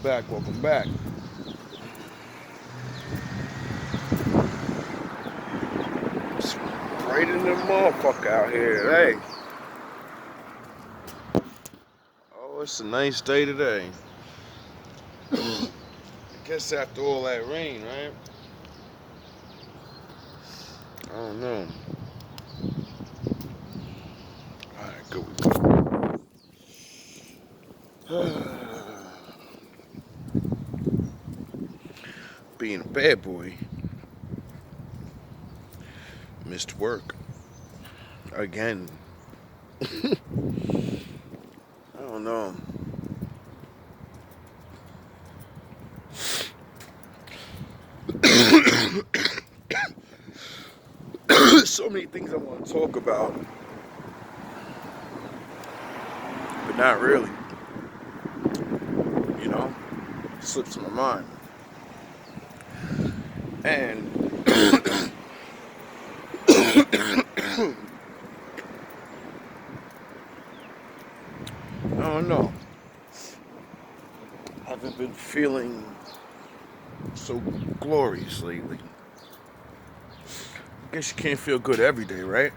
back, welcome back. It's bright in the motherfucker out here, hey. Oh, it's a nice day today. I guess after all that rain, right? I don't know. Alright, good we go. Being a bad boy, missed work again. I don't know. So many things I want to talk about, but not really. You know, slips my mind. And I don't know. I haven't been feeling so glorious lately. I guess you can't feel good every day, right?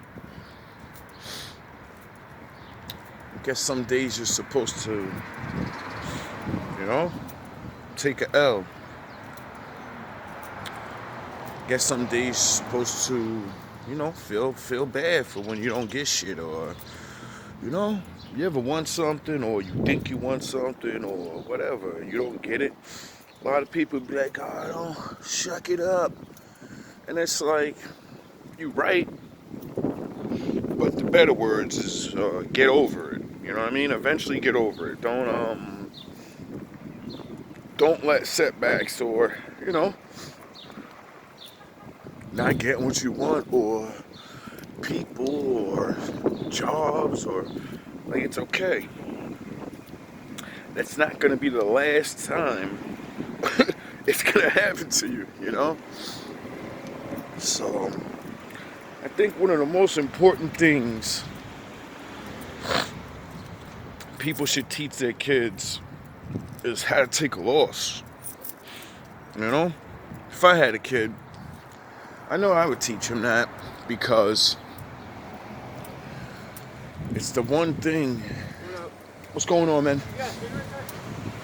I guess some days you're supposed to, you know, take a L. I guess some days you're supposed to, you know, feel bad for when you don't get shit, or, you know, you ever want something, or you think you want something, or whatever, and you don't get it. A lot of people be like, oh, don't shuck it up. And it's like, you right, but the better words is get over it. You know what I mean? Eventually get over it. Don't let setbacks or, you know, not getting what you want, or people, or jobs, or, like, it's okay. That's not gonna be the last time it's gonna happen to you, you know? So, I think one of the most important things people should teach their kids is how to take a loss. You know? If I had a kid, I know I would teach him that, because it's the one thing. What's going on, man?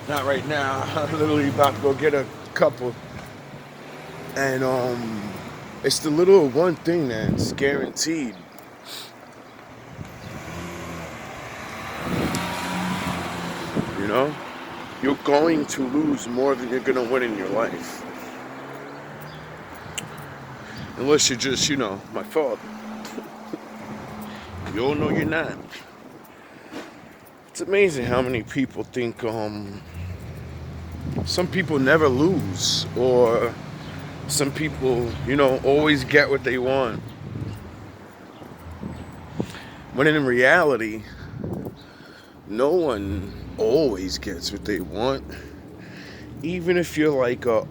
Not right now. I'm literally about to go get a couple. And it's the little one thing that's guaranteed. You know? You're going to lose more than you're going to win in your life. Unless you're just, you know, my father. You all know you're not. It's amazing how many people think some people never lose, or some people, you know, always get what they want. When in reality, no one always gets what they want. Even if you're like a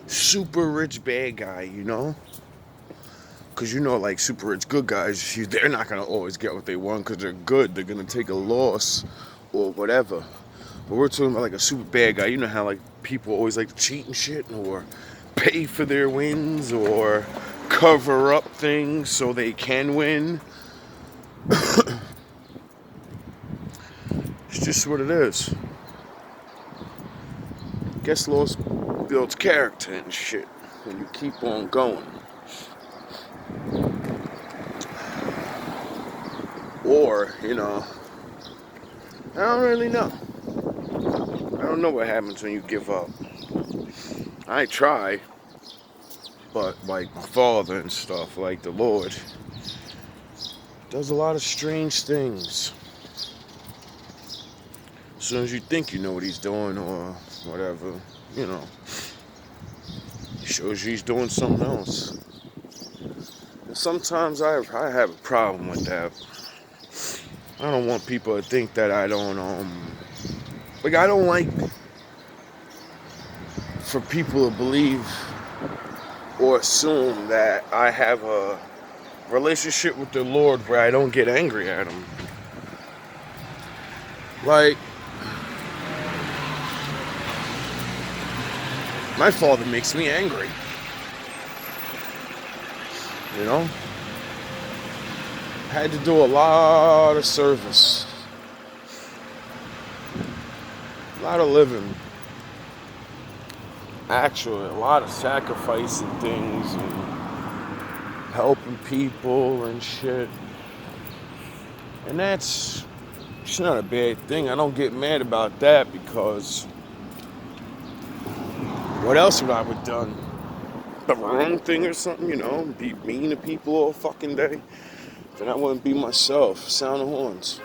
super rich bad guy, you know? Because, you know, like, super rich good guys, they're not going to always get what they want because they're good. They're going to take a loss or whatever. But we're talking about, like, a super bad guy. You know how, like, people always like to cheat and shit, or pay for their wins, or cover up things so they can win. It's just what it is. Guess loss builds character and shit when you keep on going. Or, you know, I don't really know. I don't know what happens when you give up. I try, but like my father and stuff, like the Lord, does a lot of strange things. As soon as you think you know what he's doing, or whatever, you know, he shows you he's doing something else. And sometimes I have a problem with that. I don't want people to think that I don't, like, I don't like for people to believe or assume that I have a relationship with the Lord where I don't get angry at him. Like, My father makes me angry. You know? I had to do a lot of service. A lot of living. Actually, a lot of sacrificing things and helping people and shit. And it's not a bad thing. I don't get mad about that because what else would I have done? The wrong thing or something, you know? Be mean to people all fucking day? Then I wouldn't be myself. Sound the horns.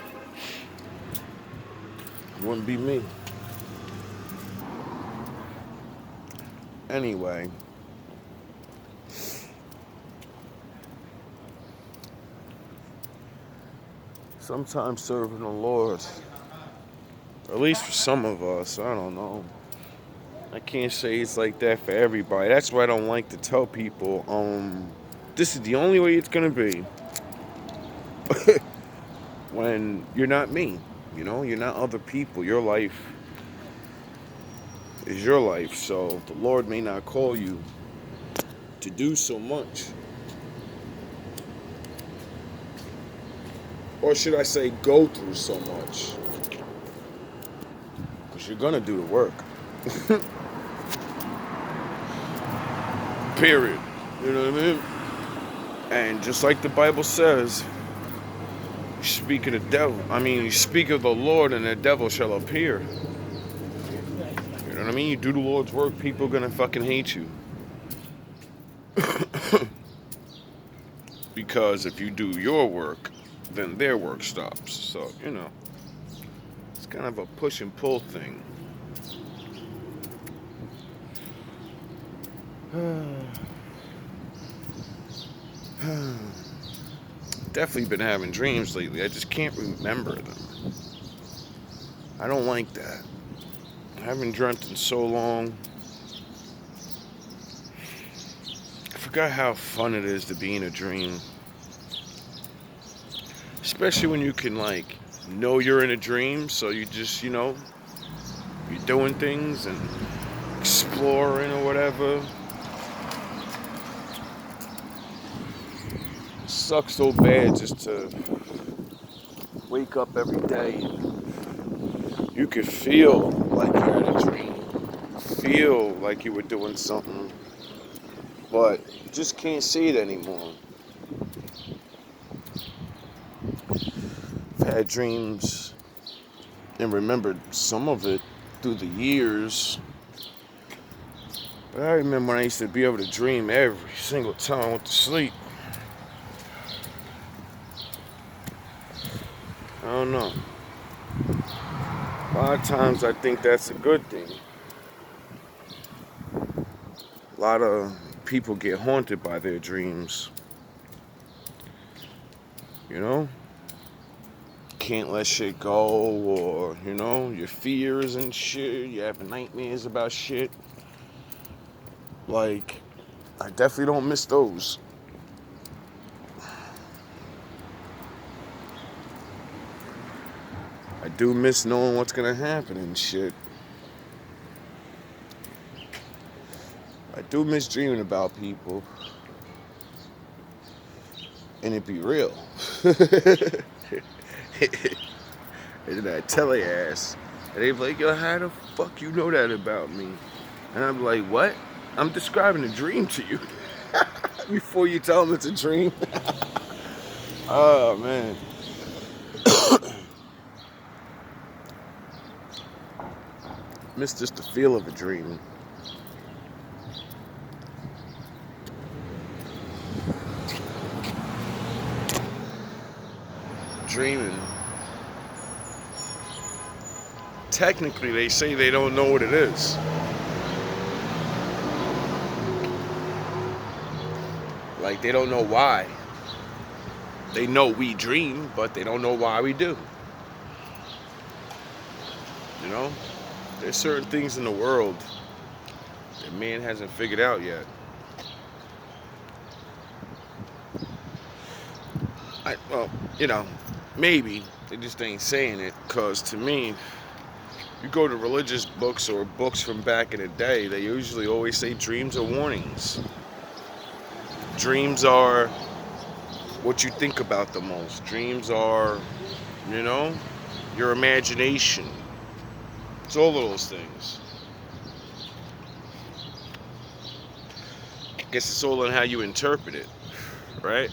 It wouldn't be me. Anyway. Sometimes serving the Lord, at least for some of us, I don't know. I can't say it's like that for everybody. That's why I don't like to tell people, this is the only way it's gonna be. When you're not me, you know, you're not other people. Your life is your life, so the Lord may not call you to do so much. Or should I say, go through so much? Because you're gonna do the work. Period. You know what I mean? And just like the Bible says, you speak of the devil. You speak of the Lord and the devil shall appear. You know what I mean? You do the Lord's work, people are gonna fucking hate you. Because if you do your work, then their work stops. So, you know, it's kind of a push and pull thing. Definitely been having dreams lately. I just can't remember them. I don't like that. I haven't dreamt in so long. I forgot how fun it is to be in a dream. Especially when you can, like, know you're in a dream, so you just, you know, you're doing things and exploring or whatever. It sucks so bad just to wake up every day and you could feel like you're in a dream. Feel like you were doing something, but you just can't see it anymore. I've had dreams and remembered some of it through the years. But I remember when I used to be able to dream every single time I went to sleep. I don't know. A lot of times I think that's a good thing. A lot of people get haunted by their dreams. You know? Can't let shit go, or, you know, your fears and shit. You have nightmares about shit. Like, I definitely don't miss those. I do miss knowing what's gonna happen and shit. I do miss dreaming about people. And it be real. And then I tell their ass. And they be like, yo, how the fuck you know that about me? And I'm like, what? I'm describing a dream to you. Before you tell them it's a dream. Oh, man. Miss just the feel of a dream. Dreaming. Technically, they say they don't know what it is. Like, they don't know why. They know we dream, but they don't know why we do. You know? There's certain things in the world that man hasn't figured out yet. Well, you know, maybe they just ain't saying it, because to me, you go to religious books or books from back in the day, they usually always say dreams are warnings. Dreams are what you think about the most. Dreams are, you know, your imagination. It's all of those things. I guess it's all in how you interpret it, right?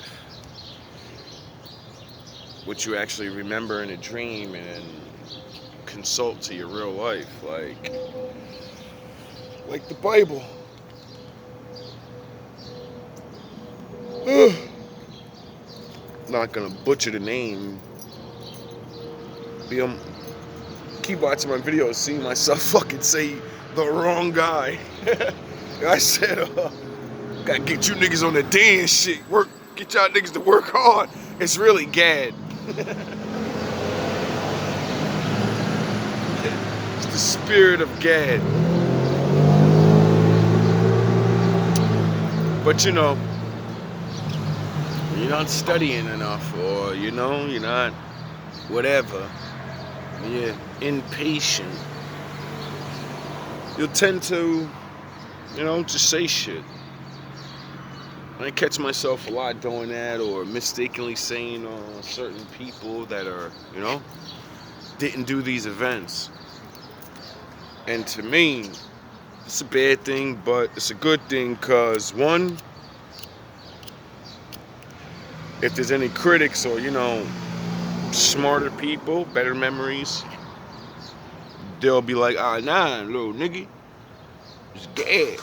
What you actually remember in a dream and consult to your real life, like the Bible. Not gonna butcher the name. Keep watching my videos, seeing myself fucking say the wrong guy. I said, gotta get you niggas on the dance shit. Get y'all niggas to work hard. It's really Gad. It's the spirit of Gad. But you know, you're not studying enough, or you know, you're not whatever, you're impatient, you'll tend to, you know, just say shit. I catch myself a lot doing that, or mistakenly saying certain people that are, you know, didn't do these events. And to me, it's a bad thing, but it's a good thing, because one, if there's any critics or, you know, smarter people, better memories, they'll be like, nah, little nigga, it's Gad.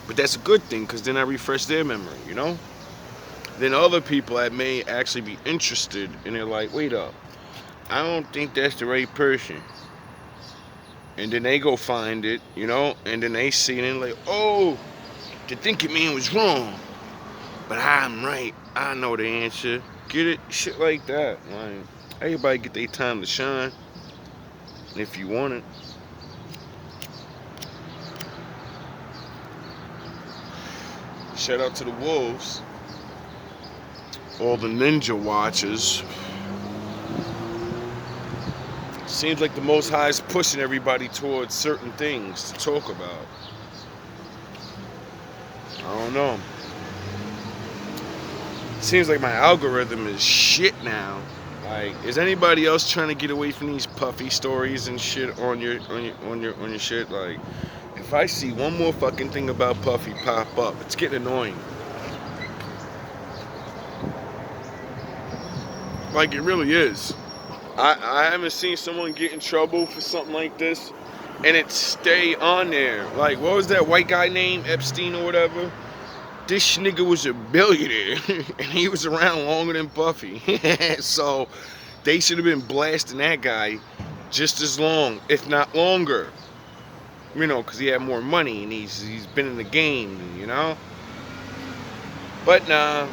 But that's a good thing, because then I refresh their memory, you know? Then other people that may actually be interested, and they're like, wait up, I don't think that's the right person. And then they go find it, you know? And then they see it and like, oh, the thinking man was wrong, but I'm right. I know the answer. Get it? Shit like that. Like, everybody get their time to shine, if you want it. Shout out to the wolves, all the ninja watchers. Seems like the Most High is pushing everybody towards certain things to talk about. I don't know. Seems like my algorithm is shit now. Like, is anybody else trying to get away from these Puffy stories and shit on your shit? Like, if I see one more fucking thing about Puffy pop up, it's getting annoying. Like, it really is. I haven't seen someone get in trouble for something like this and it stay on there. Like, what was that white guy name? Epstein or whatever? This nigga was a billionaire and he was around longer than Puffy. So they should have been blasting that guy just as long, if not longer. You know, because he had more money and he's been in the game, you know? But nah,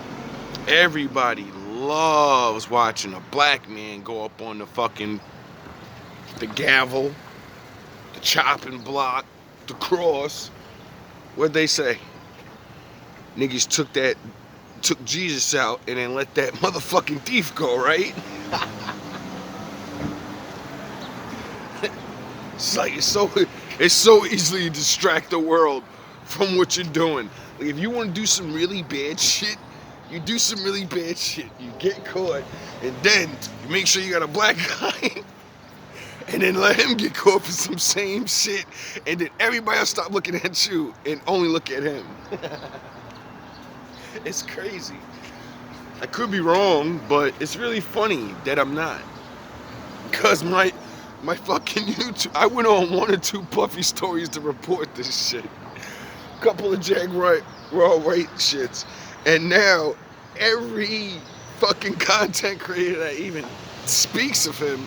everybody loves watching a black man go up on the gavel, the chopping block, the cross. What'd they say? Niggas took Jesus out and then let that motherfucking thief go, right? It's like, it's so easily to distract the world from what you're doing. Like, if you want to do some really bad shit, you do some really bad shit. You get caught, and then you make sure you got a black guy, and then let him get caught for some same shit, and then everybody else stop looking at you and only look at him. It's crazy. I could be wrong, but it's really funny that I'm not. Because my fucking YouTube, I went on 1 or 2 Puffy stories to report this shit. Couple of Raw Right shits. And now, every fucking content creator that even speaks of him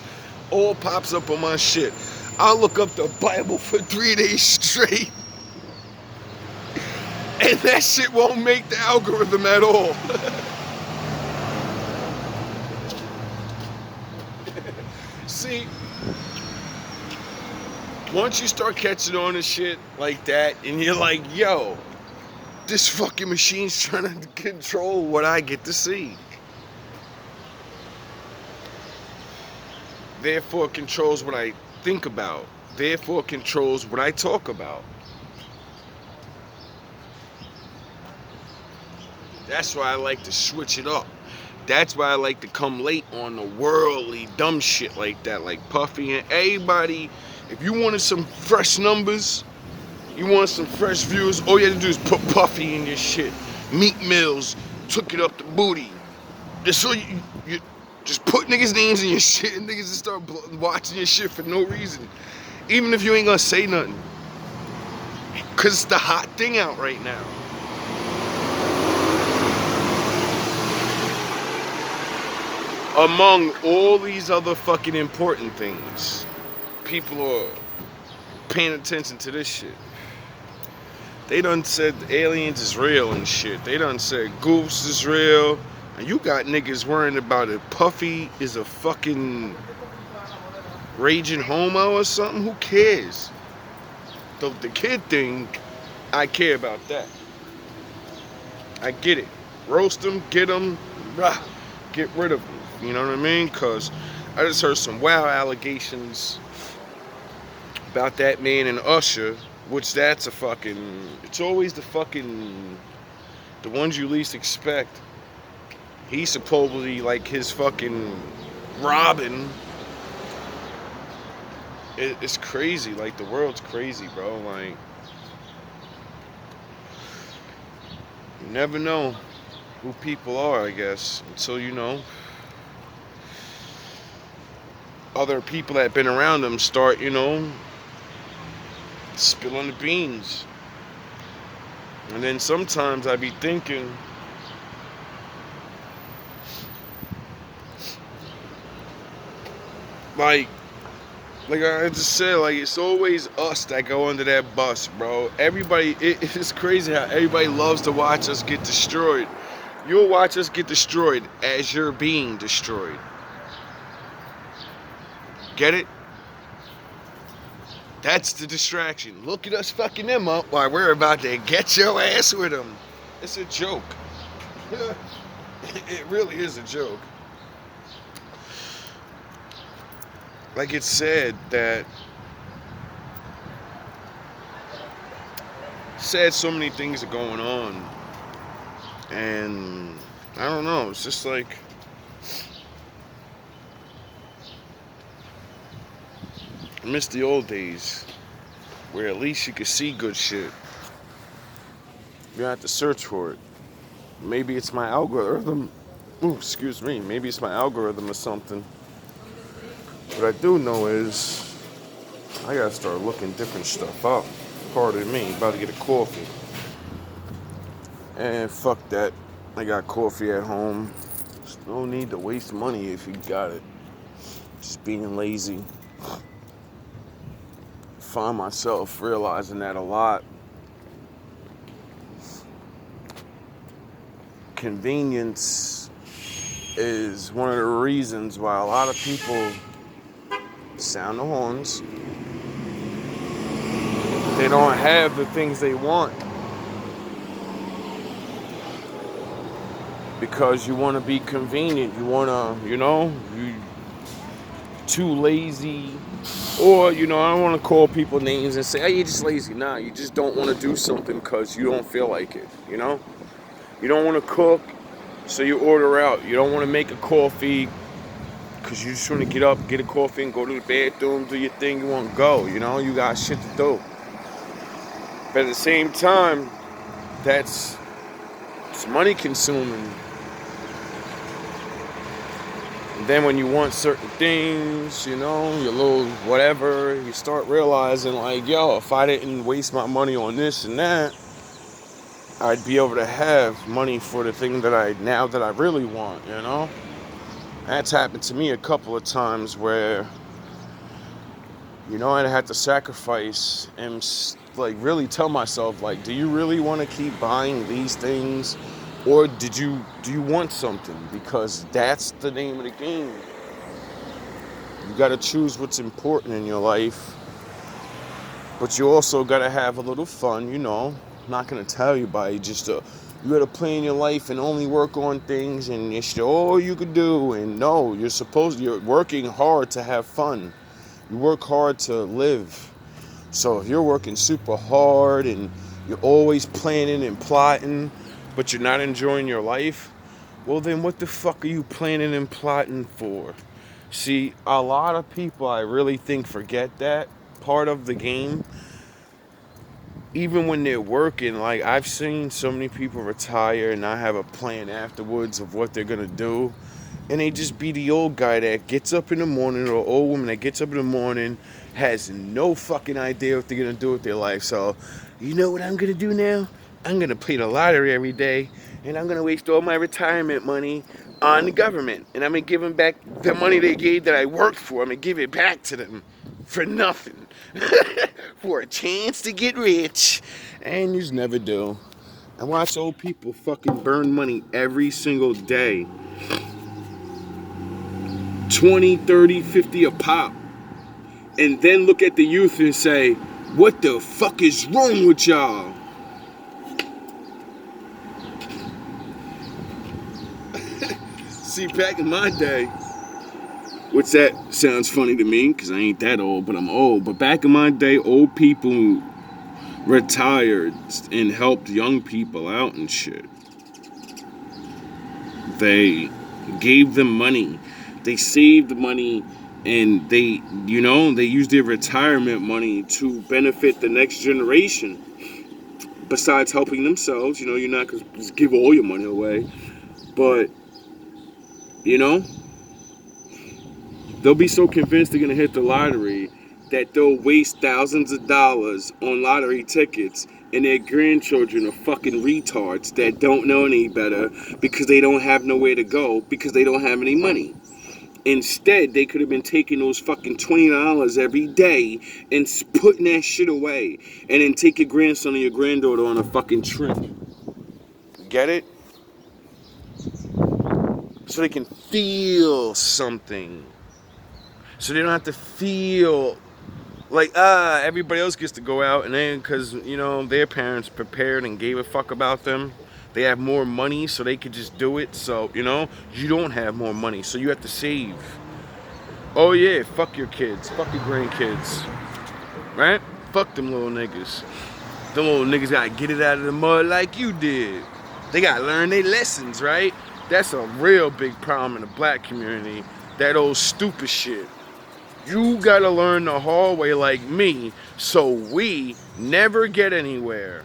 all pops up on my shit. I'll look up the Bible for 3 days straight, and that shit won't make the algorithm at all. See, once you start catching on to shit like that, and you're like, yo, this fucking machine's trying to control what I get to see. Therefore, it controls what I think about, therefore controls what I talk about. That's why I like to switch it up. That's why I like to come late on the worldly dumb shit like that, like Puffy and everybody. If you wanted some fresh numbers, you want some fresh views, all you had to do is put Puffy in your shit. Meek Mills took it up the booty. Just so you just put niggas' names in your shit and niggas just start watching your shit for no reason. Even if you ain't gonna say nothing. Cause it's the hot thing out right now. Among all these other fucking important things, people are paying attention to this shit. They done said aliens is real and shit. They done said Goose is real. And you got niggas worrying about if Puffy is a fucking raging homo or something. Who cares? The kid thing, I care about that. I get it. Roast them, get them, get rid of them. You know what I mean? Because I just heard some wild allegations about that man and Usher, which that's a fucking, it's always the ones you least expect. He's supposedly like his fucking Robin. It's crazy. Like, the world's crazy, bro. Like, you never know who people are, I guess, until you know other people that have been around them start, spilling the beans. And then sometimes I be thinking, like I just said, like, it's always us that go under that bus, bro. Everybody, it's crazy how everybody loves to watch us get destroyed. You'll watch us get destroyed as you're being destroyed. Get it? That's the distraction. Look at us fucking them up while we're about to get your ass with them. It's a joke. It really is a joke. Like, it's sad so many things are going on. And I don't know, it's just like, I miss the old days where at least you could see good shit. You don't have to search for it. Maybe it's my algorithm. Ooh, excuse me. Maybe it's my algorithm or something. What I do know is I gotta start looking different stuff up. Pardon me, about to get a coffee. And fuck that. I got coffee at home. There's no need to waste money if you got it. Just being lazy. Find myself realizing that a lot. Convenience is one of the reasons why a lot of people sound the horns. They don't have the things they want because you want to be convenient. You want to, you too lazy. Or, I don't want to call people names and say, hey, you're just lazy. Nah, you just don't want to do something because you don't feel like it, You don't want to cook, so you order out. You don't want to make a coffee because you just want to get up, get a coffee, and go to the bathroom, do your thing. You want to go, You got shit to do. But at the same time, it's money consuming. And then when you want certain things, your little whatever, you start realizing, like, yo, if I didn't waste my money on this and that, I'd be able to have money for the thing that I really want, That's happened to me a couple of times where, I had to sacrifice and, like, really tell myself, like, do you really want to keep buying these things? Or do you want something? Because that's the name of the game. You got to choose what's important in your life. But you also got to have a little fun, I'm not going to tell you by you got to plan your life and only work on things and it's all you could do. And no, you're working hard to have fun. You work hard to live. So if you're working super hard and you're always planning and plotting, but you're not enjoying your life, well then what the fuck are you planning and plotting for? See, a lot of people I really think forget that part of the game. Even when they're working, like I've seen so many people retire and not have a plan afterwards of what they're gonna do. And they just be the old guy that gets up in the morning, or old woman that gets up in the morning, has no fucking idea what they're gonna do with their life. So, you know what I'm gonna do now? I'm gonna play the lottery every day, and I'm gonna waste all my retirement money on the government. And I'm gonna give them back the money they gave that I worked for. I'm gonna give it back to them for nothing. For a chance to get rich. And you just never do. I watch old people fucking burn money every single day. 20, 30, 50 a pop. And then look at the youth and say, what the fuck is wrong with y'all? See, back in my day, which that sounds funny to me because I ain't that old, but I'm old. But back in my day, old people retired and helped young people out and shit. They gave them money. They saved money, and they used their retirement money to benefit the next generation. Besides helping themselves, you're not going to just give all your money away. But, they'll be so convinced they're going to hit the lottery that they'll waste thousands of dollars on lottery tickets, and their grandchildren are fucking retards that don't know any better because they don't have nowhere to go because they don't have any money. Instead, they could have been taking those fucking $20 every day and putting that shit away, and then take your grandson or your granddaughter on a fucking trip. Get it? So they can feel something. So they don't have to feel like, everybody else gets to go out, and then because, their parents prepared and gave a fuck about them, they have more money so they could just do it. So, you don't have more money, so you have to save. Oh yeah, fuck your kids, fuck your grandkids, right? Fuck them little niggas. Them little niggas gotta get it out of the mud like you did. They gotta learn their lessons, right? That's a real big problem in the black community. That old stupid shit. You gotta learn the hard way like me, so we never get anywhere.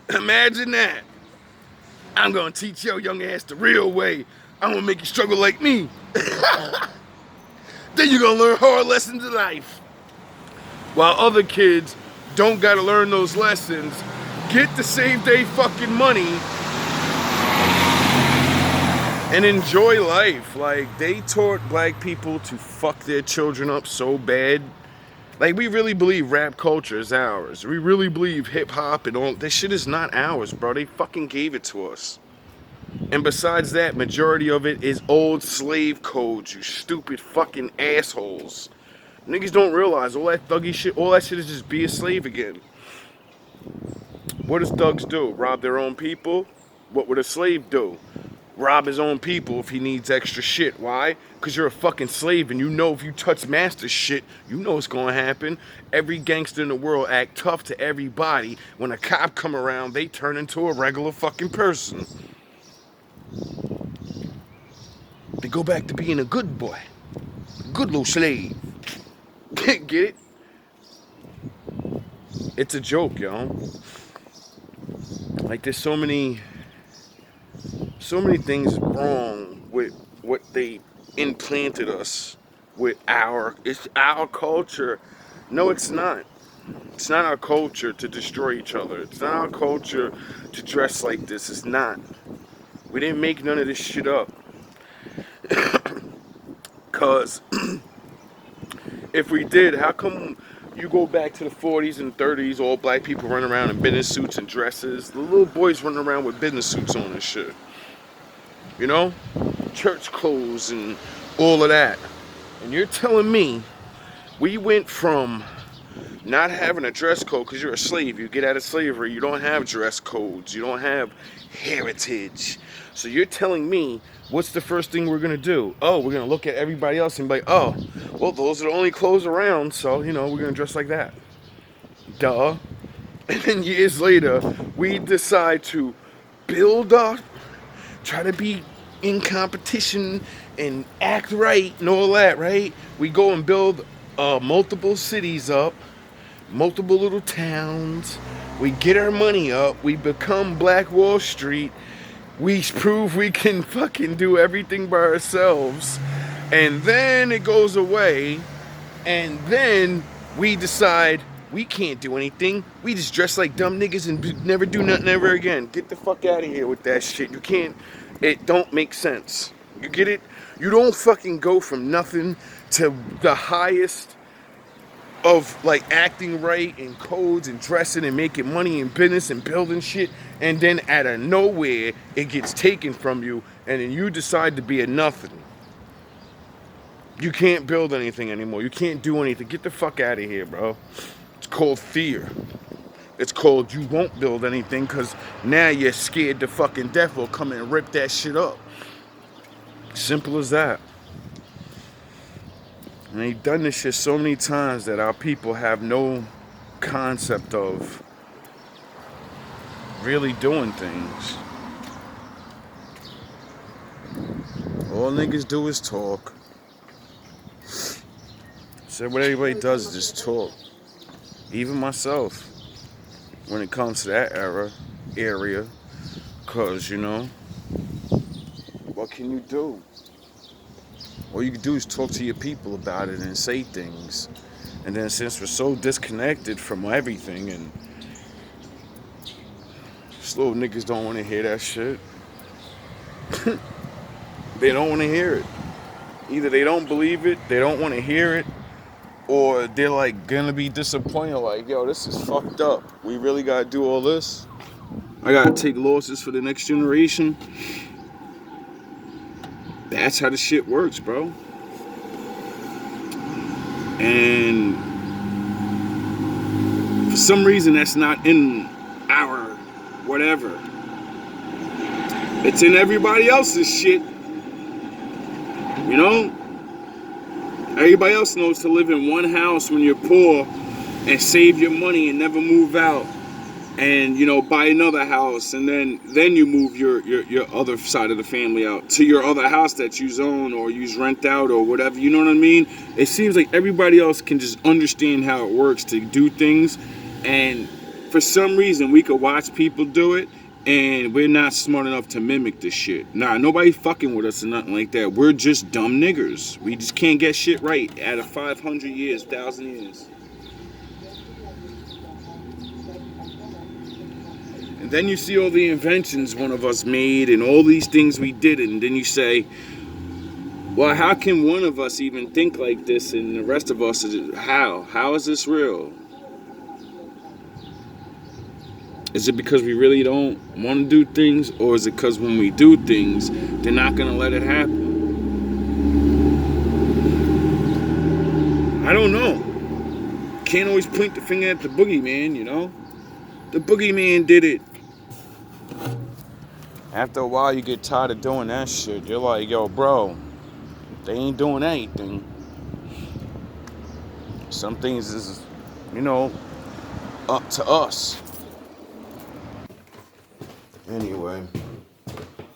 Imagine that. I'm gonna teach your young ass the real way. I'm gonna make you struggle like me. Then you're gonna learn hard lessons in life. While other kids don't gotta learn those lessons, get to save their fucking money and enjoy life. Like, they taught black people to fuck their children up so bad. Like, we really believe rap culture is ours. We really believe hip-hop and all. This shit is not ours, bro. They fucking gave it to us. And besides that, majority of it is old slave codes, you stupid fucking assholes. Niggas don't realize all that thuggy shit, all that shit is just be a slave again. What does thugs do? Rob their own people? What would a slave do? Rob his own people if he needs extra shit. Why? Because you're a fucking slave, and you know if you touch master shit, you know what's gonna happen. Every gangster in the world act tough to everybody. When a cop come around, they turn into a regular fucking person. They go back to being a good boy. Good little slave. Get it? It's a joke, yo. Like, there's so many things wrong with what they implanted us with it's our culture. No, it's not. It's not our culture to destroy each other. It's not our culture to dress like this. It's not. We didn't make none of this shit up. Cause if we did, how come you go back to the 40s and 30s, all black people run around in business suits and dresses, the little boys running around with business suits on and shit, church clothes and all of that. And you're telling me we went from Not having a dress code because you're a slave. You get out of slavery, you don't have dress codes. You don't have heritage. So you're telling me, what's the first thing we're going to do? Oh, we're going to look at everybody else and be like, oh, well, those are the only clothes around, so, you know, we're going to dress like that. Duh. And then years later, we decide to build up, try to be in competition and act right and all that, right? We go and build multiple cities up, multiple little towns. We get our money up. We become Black Wall Street. We prove we can fucking do everything by ourselves. And then it goes away. And then we decide we can't do anything. We just dress like dumb niggas and never do nothing ever again. Get the fuck out of here with that shit. You can't. It don't make sense. You get it? You don't fucking go from nothing to the highest of like acting right and codes and dressing and making money and business and building shit, and then out of nowhere it gets taken from you and then you decide to be a nothing. You can't build anything anymore. You can't do anything. Get the fuck out of here, bro. It's called fear. It's called you won't build anything because now you're scared to fucking death will come and rip that shit up. Simple as that. And they've done this shit so many times that our people have no concept of really doing things. All niggas do is talk. So what everybody does is just talk. Even myself, when it comes to that area, cause you know, what can you do? All you can do is talk to your people about it and say things. And then since we're so disconnected from everything, and these little niggas don't want to hear that shit. They don't want to hear it. Either they don't believe it, they don't want to hear it, or they're like gonna be disappointed, like, yo, this is fucked up. We really gotta do all this? I gotta take losses for the next generation? That's how the shit works, bro. And for some reason, that's not in our whatever. It's in everybody else's shit. You know? Everybody else knows to live in one house when you're poor and save your money and never move out. And, you know, buy another house, and then you move your other side of the family out to your other house that you own or you rent out or whatever. You know what I mean? It seems like everybody else can just understand how it works to do things, and for some reason we could watch people do it, and we're not smart enough to mimic this shit. Nah, nobody fucking with us or nothing like that. We're just dumb niggers. We just can't get shit right out of 500 years, 1,000 years. Then you see all the inventions one of us made and all these things we did, and then you say, well, how can one of us even think like this and the rest of us, how is this real? Is it because we really don't want to do things, or is it because when we do things, they're not going to let it happen? I don't know. Can't always point the finger at the boogeyman, you know? The boogeyman did it. After a while, you get tired of doing that shit. You're like, yo, bro, they ain't doing anything. Some things is, you know, up to us. Anyway,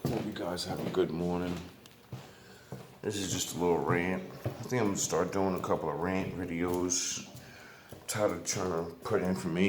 hope you guys have a good morning. This is just a little rant. I think I'm gonna start doing a couple of rant videos. Tired of trying to put information